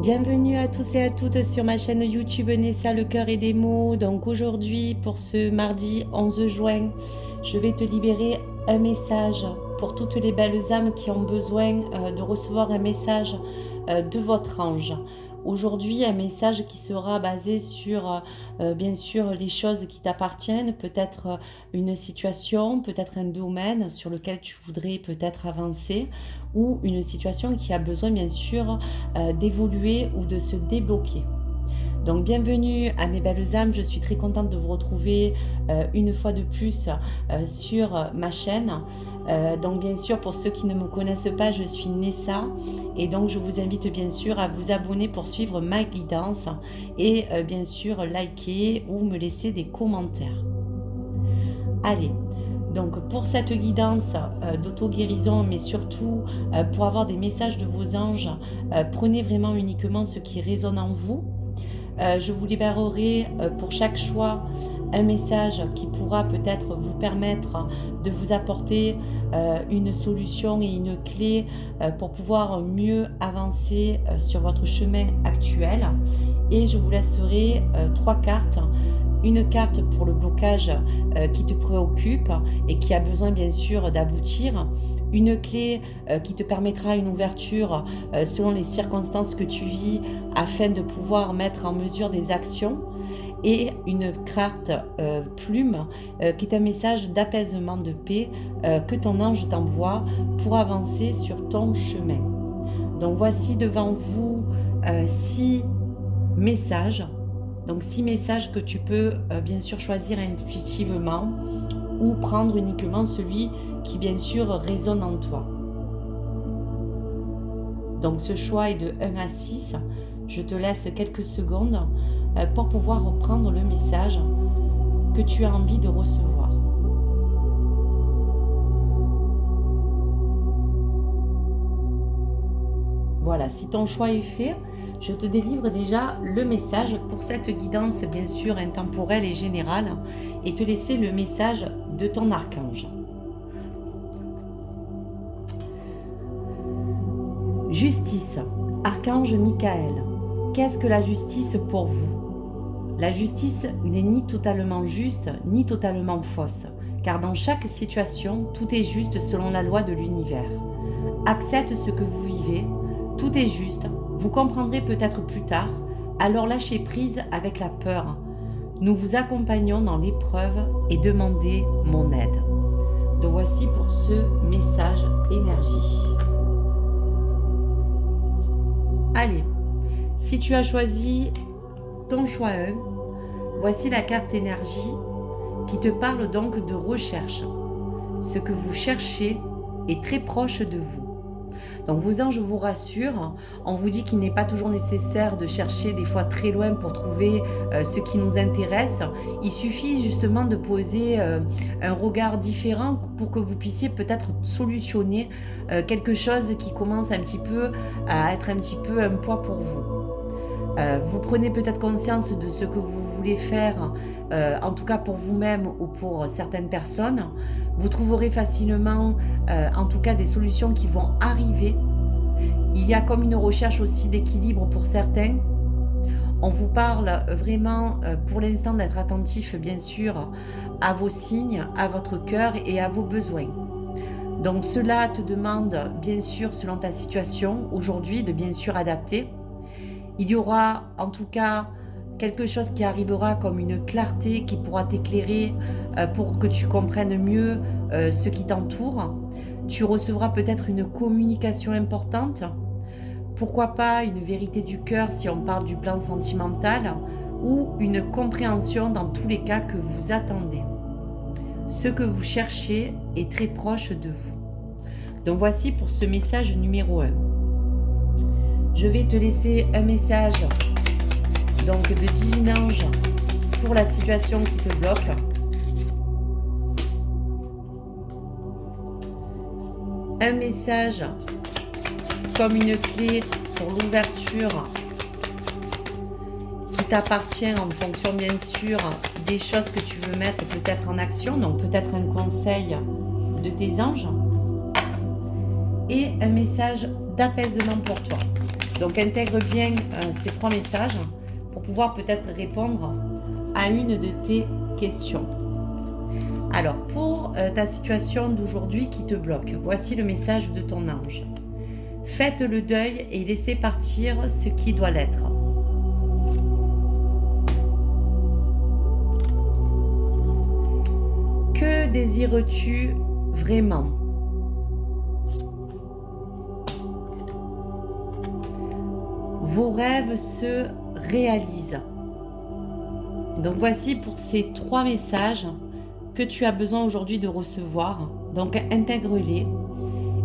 Bienvenue à tous et à toutes sur ma chaîne YouTube Nessa le cœur et des mots. Donc aujourd'hui, pour ce mardi 11 juin, je vais te libérer un message pour toutes les belles âmes qui ont besoin de recevoir un message de votre ange. Aujourd'hui, un message qui sera basé sur, bien sûr, les choses qui t'appartiennent, peut-être une situation, peut-être un domaine sur lequel tu voudrais peut-être avancer, ou une situation qui a besoin, bien sûr, d'évoluer ou de se débloquer. Donc bienvenue à mes belles âmes, je suis très contente de vous retrouver une fois de plus sur ma chaîne. Donc bien sûr, pour ceux qui ne me connaissent pas, je suis Nessa et donc je vous invite bien sûr à vous abonner pour suivre ma guidance et bien sûr liker ou me laisser des commentaires. Allez, donc pour cette guidance d'auto-guérison, mais surtout pour avoir des messages de vos anges, prenez vraiment uniquement ce qui résonne en vous. Je vous libérerai pour chaque choix un message qui pourra peut-être vous permettre de vous apporter une solution et une clé pour pouvoir mieux avancer sur votre chemin actuel. Et je vous laisserai 3 cartes. Une carte pour le blocage qui te préoccupe et qui a besoin bien sûr d'aboutir. Une clé qui te permettra une ouverture selon les circonstances que tu vis afin de pouvoir mettre en mesure des actions. Et une carte plume qui est un message d'apaisement, de paix que ton ange t'envoie pour avancer sur ton chemin. Donc voici devant vous 6 messages. Donc 6 messages que tu peux bien sûr choisir intuitivement ou prendre uniquement celui qui bien sûr résonne en toi. Donc ce choix est de 1 à 6. Je te laisse quelques secondes pour pouvoir reprendre le message que tu as envie de recevoir. Voilà, si ton choix est fait, je te délivre déjà le message pour cette guidance bien sûr intemporelle et générale et te laisser le message de ton archange. Justice, archange Michael. Qu'est-ce que la justice pour vous? La justice n'est ni totalement juste ni totalement fausse, car dans chaque situation, tout est juste selon la loi de l'univers. Accepte ce que vous vivez, tout est juste, vous comprendrez peut-être plus tard, alors lâchez prise avec la peur. Nous vous accompagnons dans l'épreuve et demandez mon aide. Donc voici pour ce message énergie. Allez, si tu as choisi ton choix 1, voici la carte énergie qui te parle donc de recherche. Ce que vous cherchez est très proche de vous. Donc vos anges vous rassurent, on vous dit qu'il n'est pas toujours nécessaire de chercher des fois très loin pour trouver ce qui nous intéresse. Il suffit justement de poser un regard différent pour que vous puissiez peut-être solutionner quelque chose qui commence un petit peu à être un petit peu un poids pour vous. Vous prenez peut-être conscience de ce que vous voulez faire, en tout cas pour vous-même ou pour certaines personnes. Vous trouverez facilement, en tout cas, des solutions qui vont arriver. Il y a comme une recherche aussi d'équilibre pour certains. On vous parle vraiment, pour l'instant, d'être attentif, bien sûr, à vos signes, à votre cœur et à vos besoins. Donc cela te demande, bien sûr, selon ta situation aujourd'hui, de bien sûr adapter. Il y aura en tout cas quelque chose qui arrivera comme une clarté qui pourra t'éclairer pour que tu comprennes mieux ce qui t'entoure. Tu recevras peut-être une communication importante. Pourquoi pas une vérité du cœur si on parle du plan sentimental ou une compréhension dans tous les cas que vous attendez. Ce que vous cherchez est très proche de vous. Donc voici pour ce message numéro 1. Je vais te laisser un message donc de divin ange pour la situation qui te bloque. Un message comme une clé pour l'ouverture qui t'appartient en fonction bien sûr des choses que tu veux mettre peut-être en action, donc peut-être un conseil de tes anges. Et un message d'apaisement pour toi. Donc intègre bien ces 3 messages pour pouvoir peut-être répondre à une de tes questions. Alors pour ta situation d'aujourd'hui qui te bloque, voici le message de ton ange. Faites le deuil et laissez partir ce qui doit l'être. Que désires-tu vraiment ? Vos rêves se réalisent. Donc voici pour ces 3 messages que tu as besoin aujourd'hui de recevoir. Donc intègre-les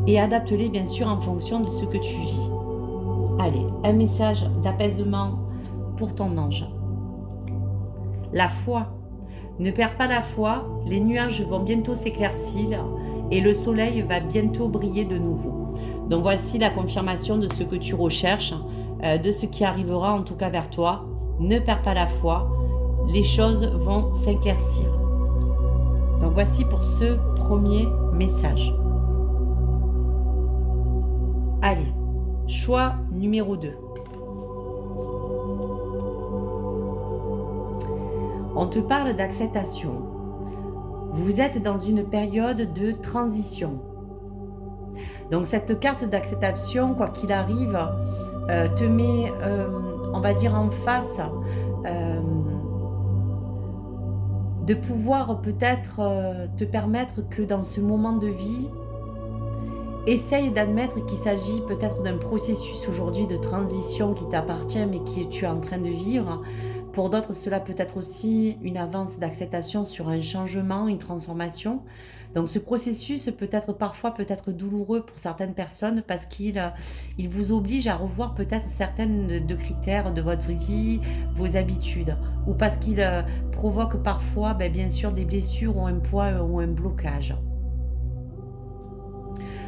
et adapte-les bien sûr en fonction de ce que tu vis. Allez, un message d'apaisement pour ton ange. La foi. Ne perds pas la foi, les nuages vont bientôt s'éclaircir et le soleil va bientôt briller de nouveau. Donc voici la confirmation de ce que tu recherches, de ce qui arrivera en tout cas vers toi. Ne perds pas la foi, les choses vont s'éclaircir. Donc voici pour ce premier message. Allez, choix numéro 2. On te parle d'acceptation. Vous êtes dans une période de transition. Donc cette carte d'acceptation, quoi qu'il arrive, te met, on va dire, en face de pouvoir peut-être te permettre que dans ce moment de vie, essaye d'admettre qu'il s'agit peut-être d'un processus aujourd'hui de transition qui t'appartient mais que tu es en train de vivre. Pour d'autres, cela peut être aussi une avance d'acceptation sur un changement, une transformation. Donc ce processus peut être parfois peut-être douloureux pour certaines personnes parce qu'il vous oblige à revoir peut-être certaines de critères de votre vie, vos habitudes, ou parce qu'il provoque parfois bien sûr des blessures ou un poids ou un blocage.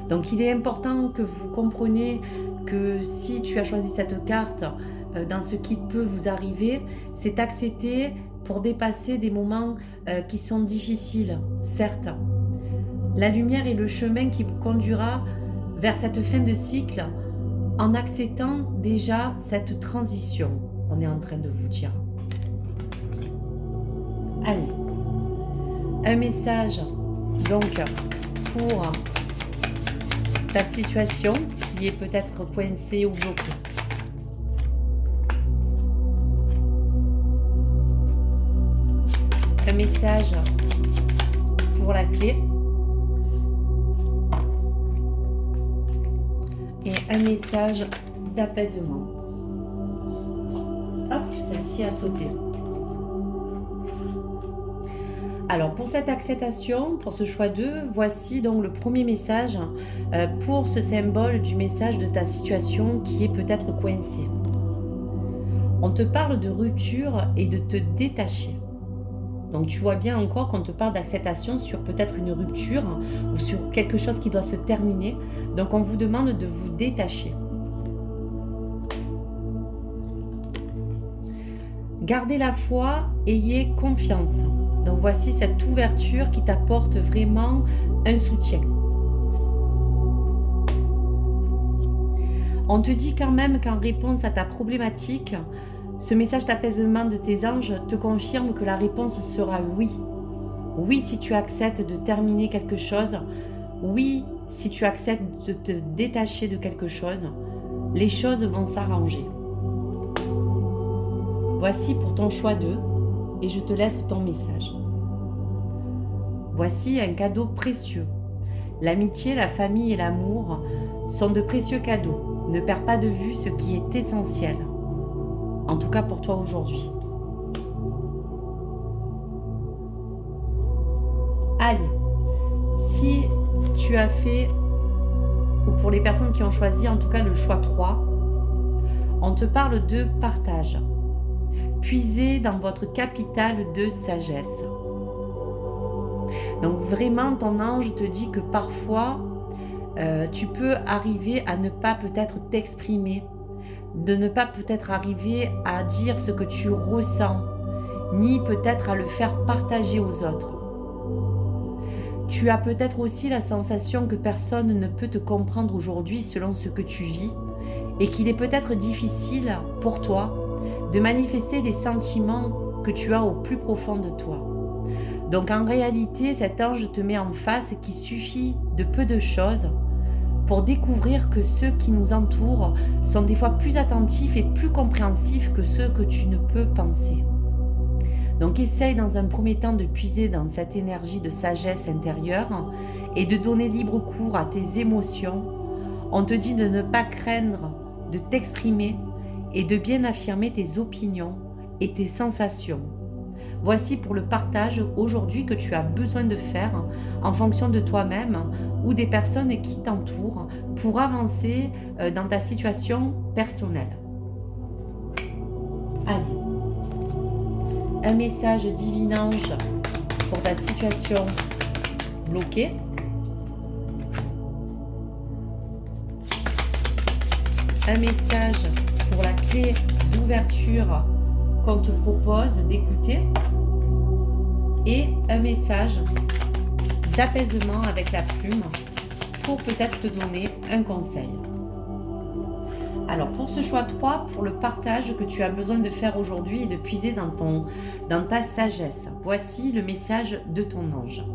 Donc il est important que vous compreniez que si tu as choisi cette carte, dans ce qui peut vous arriver, c'est accepter pour dépasser des moments qui sont difficiles, certes. La lumière est le chemin qui vous conduira vers cette fin de cycle en acceptant déjà cette transition. On est en train de vous dire. Allez, un message donc pour ta situation qui est peut-être coincée ou bloquée. Un message pour la clé et un message d'apaisement. Hop, celle-ci a sauté. Alors pour cette acceptation, pour ce choix 2, voici donc le premier message pour ce symbole du message de ta situation qui est peut-être coincée. On te parle de rupture et de te détacher. Donc tu vois bien encore qu'on te parle d'acceptation sur peut-être une rupture ou sur quelque chose qui doit se terminer. Donc on vous demande de vous détacher. Gardez la foi, ayez confiance. Donc voici cette ouverture qui t'apporte vraiment un soutien. On te dit quand même qu'en réponse à ta problématique, ce message d'apaisement de tes anges te confirme que la réponse sera oui. Oui si tu acceptes de terminer quelque chose. Oui si tu acceptes de te détacher de quelque chose. Les choses vont s'arranger. Voici pour ton choix 2 et je te laisse ton message. Voici un cadeau précieux. L'amitié, la famille et l'amour sont de précieux cadeaux. Ne perds pas de vue ce qui est essentiel. En tout cas pour toi aujourd'hui. Allez, si tu as fait, ou pour les personnes qui ont choisi en tout cas le choix 3, on te parle de partage. Puisez dans votre capital de sagesse. Donc vraiment ton ange te dit que parfois tu peux arriver à ne pas peut-être t'exprimer, de ne pas peut-être arriver à dire ce que tu ressens, ni peut-être à le faire partager aux autres. Tu as peut-être aussi la sensation que personne ne peut te comprendre aujourd'hui selon ce que tu vis et qu'il est peut-être difficile pour toi de manifester les sentiments que tu as au plus profond de toi. Donc en réalité, cet ange te met en face qu'il suffit de peu de choses pour découvrir que ceux qui nous entourent sont des fois plus attentifs et plus compréhensifs que ceux que tu ne peux penser. Donc essaye dans un premier temps de puiser dans cette énergie de sagesse intérieure et de donner libre cours à tes émotions. On te dit de ne pas craindre, de t'exprimer et de bien affirmer tes opinions et tes sensations. Voici pour le partage aujourd'hui que tu as besoin de faire en fonction de toi-même ou des personnes qui t'entourent pour avancer dans ta situation personnelle. Allez. Un message divin ange pour ta situation bloquée. Un message pour la clé d'ouverture qu'on te propose d'écouter. Et un message d'apaisement avec la plume pour peut-être te donner un conseil. Alors pour ce choix 3, pour le partage que tu as besoin de faire aujourd'hui et de puiser dans ta sagesse, voici le message de ton ange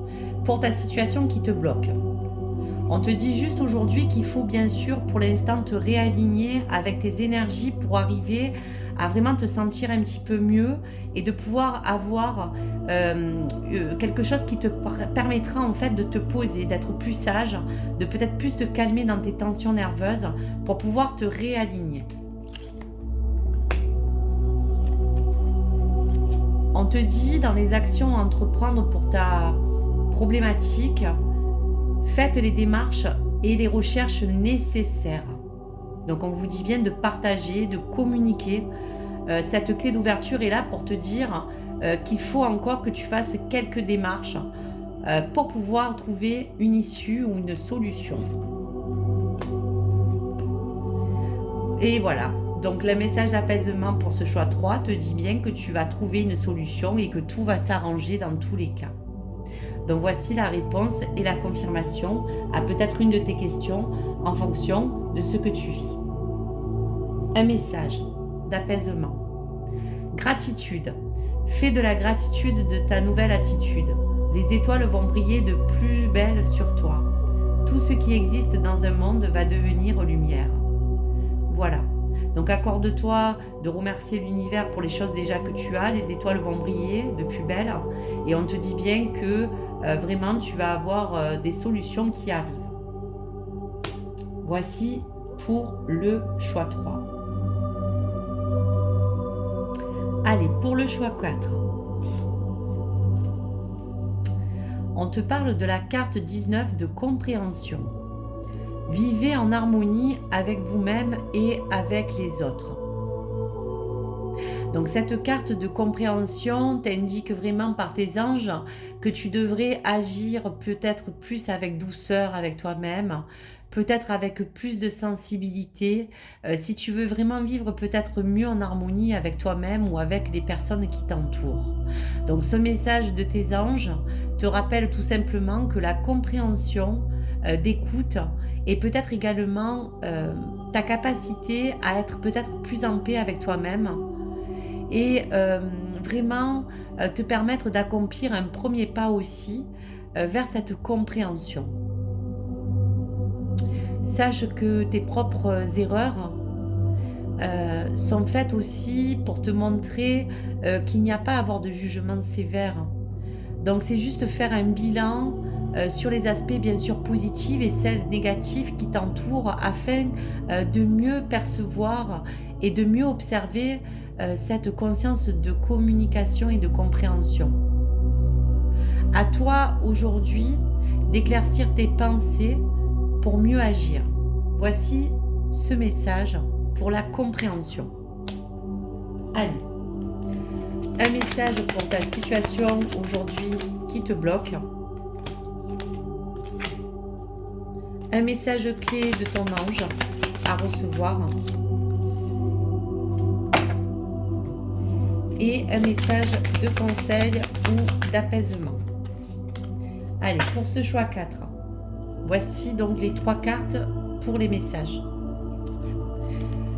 pour ta situation qui te bloque. On te dit juste aujourd'hui qu'il faut bien sûr pour l'instant te réaligner avec tes énergies pour arriver à vraiment te sentir un petit peu mieux et de pouvoir avoir quelque chose qui te permettra en fait de te poser, d'être plus sage, de peut-être plus te calmer dans tes tensions nerveuses pour pouvoir te réaligner. On te dit dans les actions à entreprendre pour ta problématique, faites les démarches et les recherches nécessaires. Donc on vous dit bien de partager, de communiquer. Cette clé d'ouverture est là pour te dire qu'il faut encore que tu fasses quelques démarches pour pouvoir trouver une issue ou une solution. Et voilà, donc le message d'apaisement pour ce choix 3 te dit bien que tu vas trouver une solution et que tout va s'arranger dans tous les cas. Donc voici la réponse et la confirmation à peut-être une de tes questions en fonction de ce que tu vis. Un message d'apaisement. Gratitude. Fais de la gratitude de ta nouvelle attitude. Les étoiles vont briller de plus belle sur toi. Tout ce qui existe dans un monde va devenir lumière. Voilà. Donc accorde-toi de remercier l'univers pour les choses déjà que tu as. Les étoiles vont briller de plus belle. Et on te dit bien que vraiment tu vas avoir des solutions qui arrivent. Voici pour le choix 3. Allez, pour le choix 4. On te parle de la carte 19 de compréhension. Vivez en harmonie avec vous-même et avec les autres. Donc cette carte de compréhension t'indique vraiment par tes anges que tu devrais agir peut-être plus avec douceur avec toi-même, peut-être avec plus de sensibilité, si tu veux vraiment vivre peut-être mieux en harmonie avec toi-même ou avec les personnes qui t'entourent. Donc ce message de tes anges te rappelle tout simplement que la compréhension d'écoute et peut-être également ta capacité à être peut-être plus en paix avec toi-même et vraiment te permettre d'accomplir un premier pas aussi vers cette compréhension. Sache que tes propres erreurs sont faites aussi pour te montrer qu'il n'y a pas à avoir de jugement sévère. Donc c'est juste faire un bilan sur les aspects bien sûr positifs et celles négatives qui t'entourent afin de mieux percevoir et de mieux observer cette conscience de communication et de compréhension. À toi aujourd'hui d'éclaircir tes pensées pour mieux agir. Voici ce message pour la compréhension. Allez, un message pour ta situation aujourd'hui qui te bloque. Un message clé de ton ange à recevoir. Et un message de conseil ou d'apaisement. Allez, pour ce choix 4. Voici donc les 3 cartes pour les messages.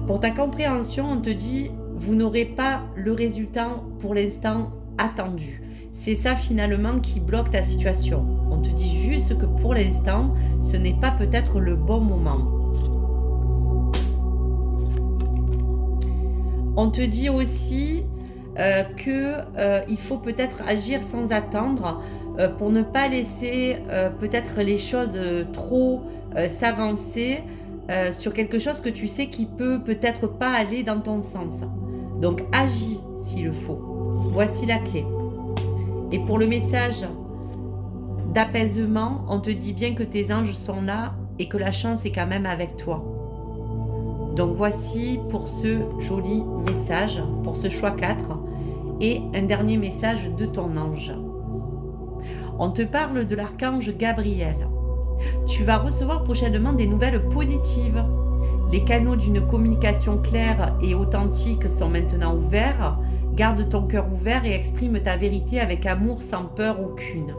Pour ta compréhension, on te dit, vous n'aurez pas le résultat pour l'instant attendu. C'est ça finalement qui bloque ta situation. On te dit juste que pour l'instant, ce n'est pas peut-être le bon moment. On te dit aussi qu'il faut peut-être agir sans attendre pour ne pas laisser peut-être les choses trop s'avancer sur quelque chose que tu sais qui peut peut-être pas aller dans ton sens. Donc agis s'il le faut. Voici la clé. Et pour le message d'apaisement, on te dit bien que tes anges sont là et que la chance est quand même avec toi. Donc voici pour ce joli message, pour ce choix 4, et un dernier message de ton ange. On te parle de l'archange Gabriel. Tu vas recevoir prochainement des nouvelles positives. Les canaux d'une communication claire et authentique sont maintenant ouverts. Garde ton cœur ouvert et exprime ta vérité avec amour sans peur aucune.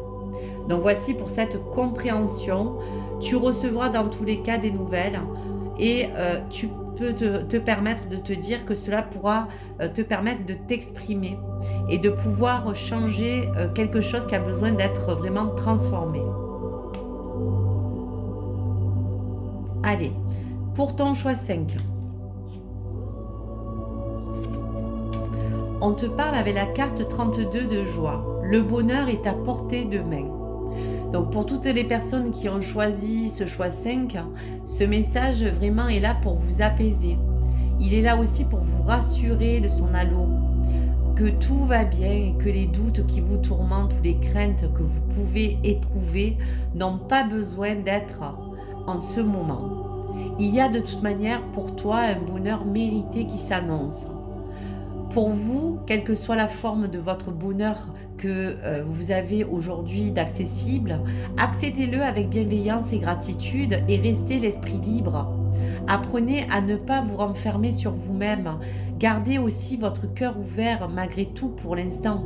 Donc voici pour cette compréhension. Tu recevras dans tous les cas des nouvelles et tu peux te permettre de te dire que cela pourra te permettre de t'exprimer et de pouvoir changer quelque chose qui a besoin d'être vraiment transformé. Allez, pour ton choix 5, on te parle avec la carte 32 de joie. Le bonheur est à portée de main. Donc pour toutes les personnes qui ont choisi ce choix 5, ce message vraiment est là pour vous apaiser. Il est là aussi pour vous rassurer de son halo, que tout va bien et que les doutes qui vous tourmentent ou les craintes que vous pouvez éprouver n'ont pas besoin d'être en ce moment. Il y a de toute manière pour toi un bonheur mérité qui s'annonce. Pour vous, quelle que soit la forme de votre bonheur que vous avez aujourd'hui d'accessible, acceptez-le avec bienveillance et gratitude et restez l'esprit libre. Apprenez à ne pas vous renfermer sur vous-même. Gardez aussi votre cœur ouvert malgré tout pour l'instant.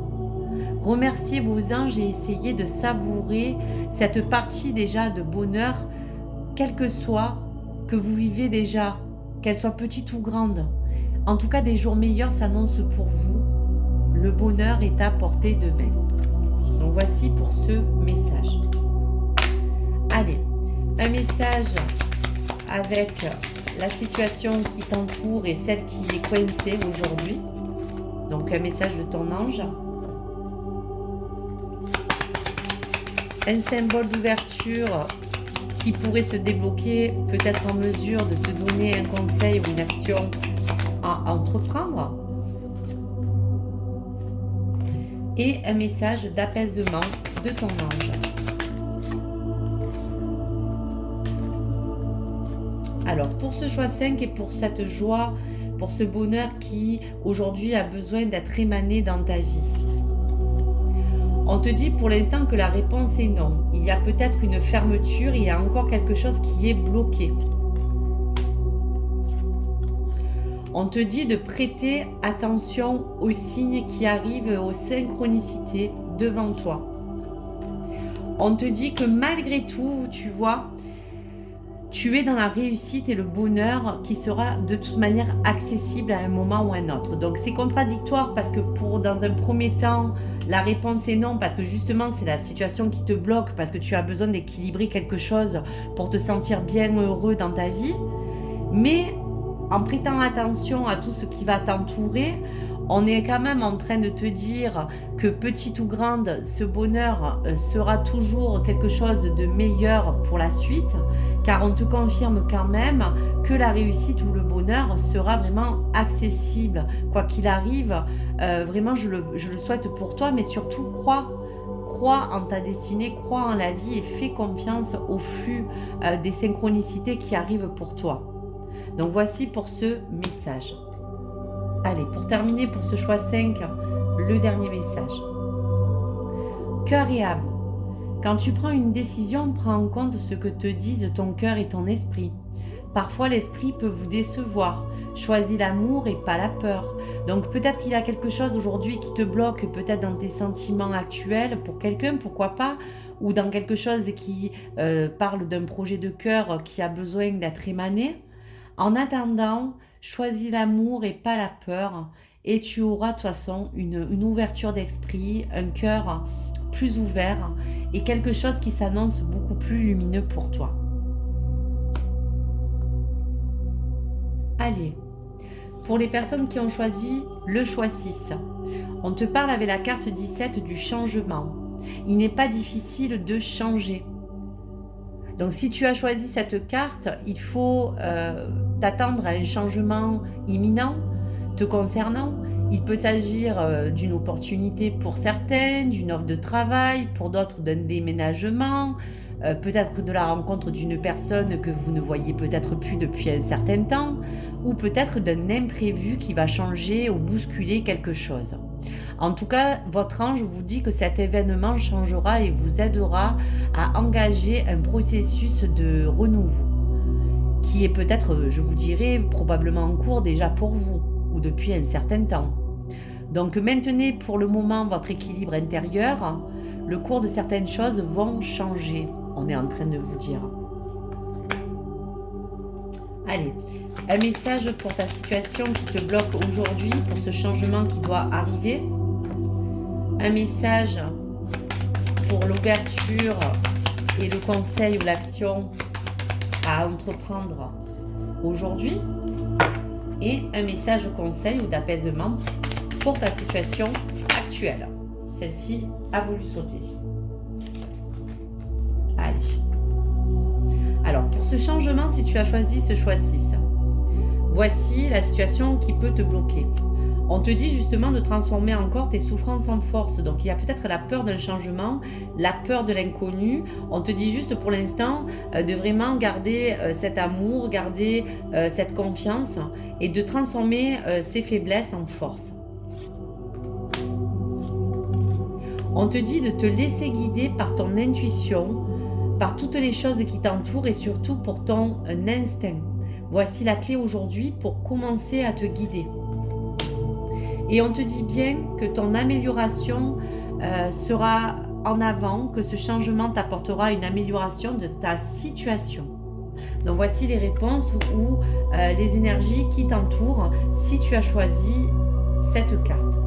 Remerciez vos anges et essayez de savourer cette partie déjà de bonheur, quelle que soit que vous vivez déjà, qu'elle soit petite ou grande. En tout cas, des jours meilleurs s'annoncent pour vous. Le bonheur est à portée de main. Donc voici pour ce message. Allez, un message avec la situation qui t'entoure et celle qui est coincée aujourd'hui. Donc un message de ton ange. Un symbole d'ouverture qui pourrait se débloquer, peut-être en mesure de te donner un conseil ou une action à entreprendre, et un message d'apaisement de ton ange. Alors pour ce choix 5 et pour cette joie, pour ce bonheur qui aujourd'hui a besoin d'être émané dans ta vie, on te dit pour l'instant que la réponse est non. Il y a peut-être une fermeture, il y a encore quelque chose qui est bloqué. On te dit de prêter attention aux signes qui arrivent, aux synchronicités devant toi. On te dit que malgré tout, tu vois, tu es dans la réussite et le bonheur qui sera de toute manière accessible à un moment ou à un autre. Donc c'est contradictoire parce que dans un premier temps, la réponse est non parce que justement c'est la situation qui te bloque, parce que tu as besoin d'équilibrer quelque chose pour te sentir bien heureux dans ta vie. Mais en prêtant attention à tout ce qui va t'entourer, on est quand même en train de te dire que petite ou grande, ce bonheur sera toujours quelque chose de meilleur pour la suite, car on te confirme quand même que la réussite ou le bonheur sera vraiment accessible. Quoi qu'il arrive, vraiment je le souhaite pour toi, mais surtout crois en ta destinée, crois en la vie et fais confiance au flux des synchronicités qui arrivent pour toi. Donc voici pour ce message. Allez, pour terminer pour ce choix 5, le dernier message. Cœur et âme. Quand tu prends une décision, prends en compte ce que te disent ton cœur et ton esprit. Parfois, l'esprit peut vous décevoir. Choisis l'amour et pas la peur. Donc peut-être qu'il y a quelque chose aujourd'hui qui te bloque, peut-être dans tes sentiments actuels pour quelqu'un, pourquoi pas, ou dans quelque chose qui parle d'un projet de cœur qui a besoin d'être émané. En attendant, choisis l'amour et pas la peur et tu auras de toute façon une ouverture d'esprit, un cœur plus ouvert et quelque chose qui s'annonce beaucoup plus lumineux pour toi. Allez, pour les personnes qui ont choisi le choix 6, on te parle avec la carte 17 du changement. Il n'est pas difficile de changer. Donc si tu as choisi cette carte, il faut t'attendre à un changement imminent te concernant. Il peut s'agir d'une opportunité pour certains, d'une offre de travail, pour d'autres d'un déménagement, peut-être de la rencontre d'une personne que vous ne voyez peut-être plus depuis un certain temps, ou peut-être d'un imprévu qui va changer ou bousculer quelque chose. En tout cas, votre ange vous dit que cet événement changera et vous aidera à engager un processus de renouveau, qui est peut-être, je vous dirais, probablement en cours déjà pour vous, ou depuis un certain temps. Donc maintenez pour le moment votre équilibre intérieur, le cours de certaines choses vont changer, on est en train de vous dire. Allez, un message pour ta situation qui te bloque aujourd'hui, pour ce changement qui doit arriver. Un message pour l'ouverture et le conseil ou l'action à entreprendre aujourd'hui. Et un message conseil ou d'apaisement pour ta situation actuelle. Celle-ci a voulu sauter. Allez. Alors, pour ce changement, si tu as choisi ce choix 6, voici la situation qui peut te bloquer. On te dit justement de transformer encore tes souffrances en force. Donc, il y a peut-être la peur d'un changement, la peur de l'inconnu. On te dit juste pour l'instant de vraiment garder cet amour, garder cette confiance et de transformer ces faiblesses en force. On te dit de te laisser guider par ton intuition, par toutes les choses qui t'entourent et surtout pour ton instinct. Voici la clé aujourd'hui pour commencer à te guider. Et on te dit bien que ton amélioration sera en avant, que ce changement t'apportera une amélioration de ta situation. Donc voici les réponses ou les énergies qui t'entourent si tu as choisi cette carte.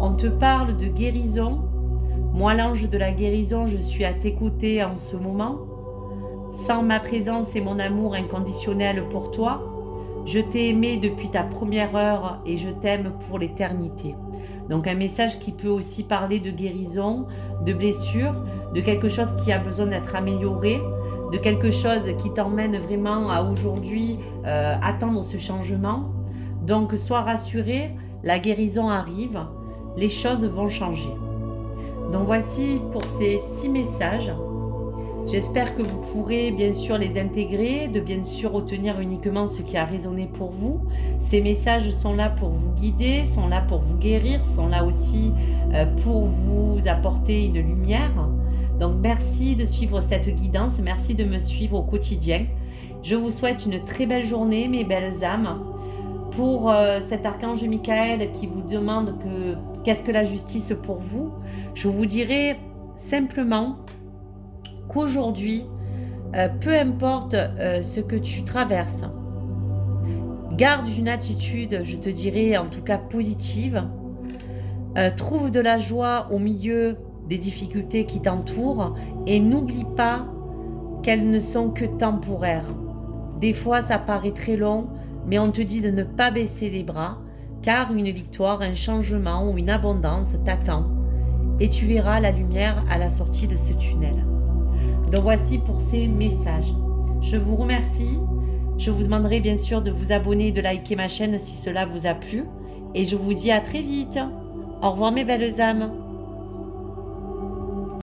On te parle de guérison. Moi, l'ange de la guérison, je suis à tes côtés en ce moment. Sans ma présence et mon amour inconditionnel pour toi, je t'ai aimé depuis ta première heure et je t'aime pour l'éternité. Donc un message qui peut aussi parler de guérison, de blessure, de quelque chose qui a besoin d'être amélioré, de quelque chose qui t'emmène vraiment à aujourd'hui attendre ce changement. Donc sois rassuré, la guérison arrive, les choses vont changer. Donc voici pour ces 6 messages. J'espère que vous pourrez bien sûr les intégrer, de bien sûr retenir uniquement ce qui a résonné pour vous. Ces messages sont là pour vous guider, sont là pour vous guérir, sont là aussi pour vous apporter une lumière. Donc merci de suivre cette guidance, merci de me suivre au quotidien. Je vous souhaite une très belle journée mes belles âmes. Pour cet archange Michael qui vous demande qu'est-ce que la justice pour vous, je vous dirai simplement qu'aujourd'hui, peu importe ce que tu traverses, garde une attitude, je te dirais en tout cas positive, trouve de la joie au milieu des difficultés qui t'entourent et n'oublie pas qu'elles ne sont que temporaires. Des fois, ça paraît très long, mais on te dit de ne pas baisser les bras, car une victoire, un changement ou une abondance t'attend et tu verras la lumière à la sortie de ce tunnel. Donc voici pour ces messages. Je vous remercie. Je vous demanderai bien sûr de vous abonner et de liker ma chaîne si cela vous a plu. Et je vous dis à très vite. Au revoir mes belles âmes.